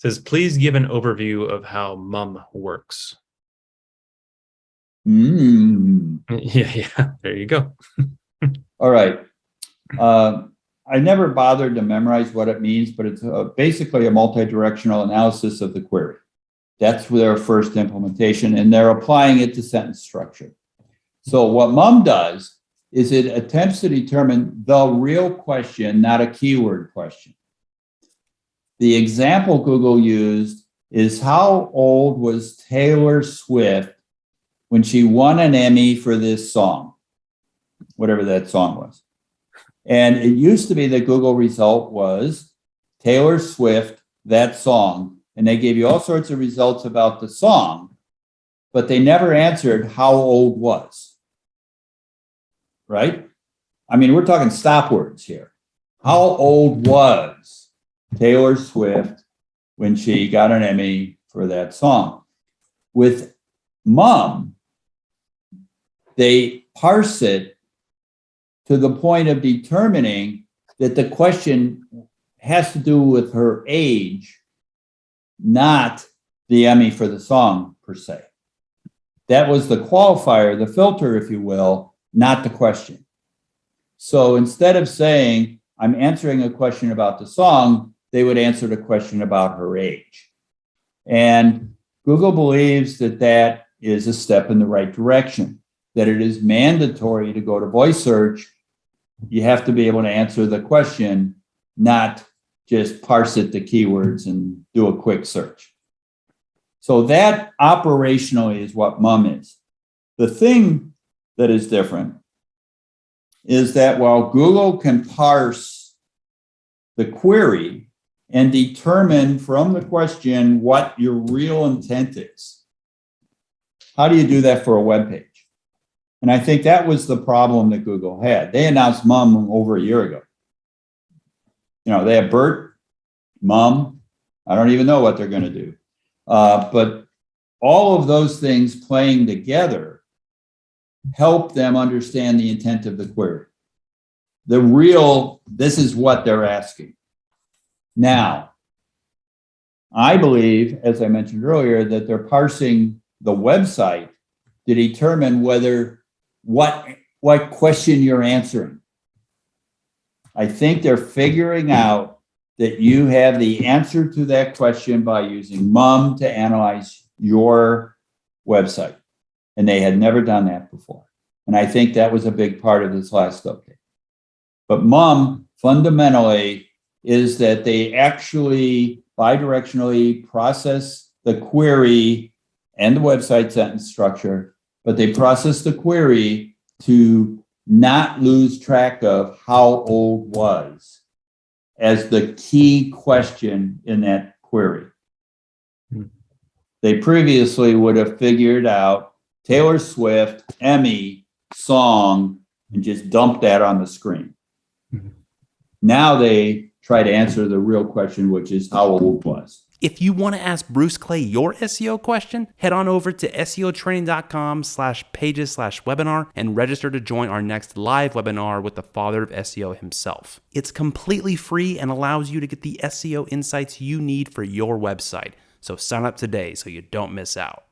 says, please give an overview of how MUM works. Yeah, there you go. All right. I never bothered to memorize what it means, but it's basically a multi-directional analysis of the query. That's their first implementation, and they're applying it to sentence structure. So what MUM does is it attempts to determine the real question, not a keyword question. The example Google used is, how old was Taylor Swift when she won an Emmy for this song, whatever that song was? And it used to be the Google result was Taylor Swift, that song. And they gave you all sorts of results about the song, but they never answered how old was. Right? I mean, we're talking stop words here. How old was Taylor Swift when she got an Emmy for that song? With MUM, they parse it to the point of determining that the question has to do with her age, not the Emmy for the song per se. That was the qualifier, the filter, if you will, not the question. So instead of saying, I'm answering a question about the song, they would answer the question about her age. And Google believes that that is a step in the right direction, that it is mandatory to go to voice search. You have to be able to answer the question, not just parse it to keywords and do a quick search. So that operationally is what MUM is. The thing that is different is that while Google can parse the query and determine from the question what your real intent is, how do you do that for a web page? And I think that was the problem that Google had. They announced MUM over a year ago. You know, they have BERT, MUM. I don't even know what they're going to do. But all of those things playing together help them understand the intent of the query. This is what they're asking. Now, I believe, as I mentioned earlier, that they're parsing the website to determine what question you're answering. I think they're figuring out that you have the answer to that question by using MUM to analyze your website. And they had never done that before. And I think that was a big part of this last update. But MUM fundamentally is that they actually bidirectionally process the query and the website sentence structure, but they process the query to not lose track of how old was as the key question in that query. They previously would have figured out Taylor Swift, Emmy, song, and just dumped that on the screen. Now they try to answer the real question, which is how old was. If you want to ask Bruce Clay your SEO question, head on over to seotraining.com/pages/webinar and register to join our next live webinar with the Father of SEO himself. It's completely free and allows you to get the SEO insights you need for your website. So sign up today so you don't miss out.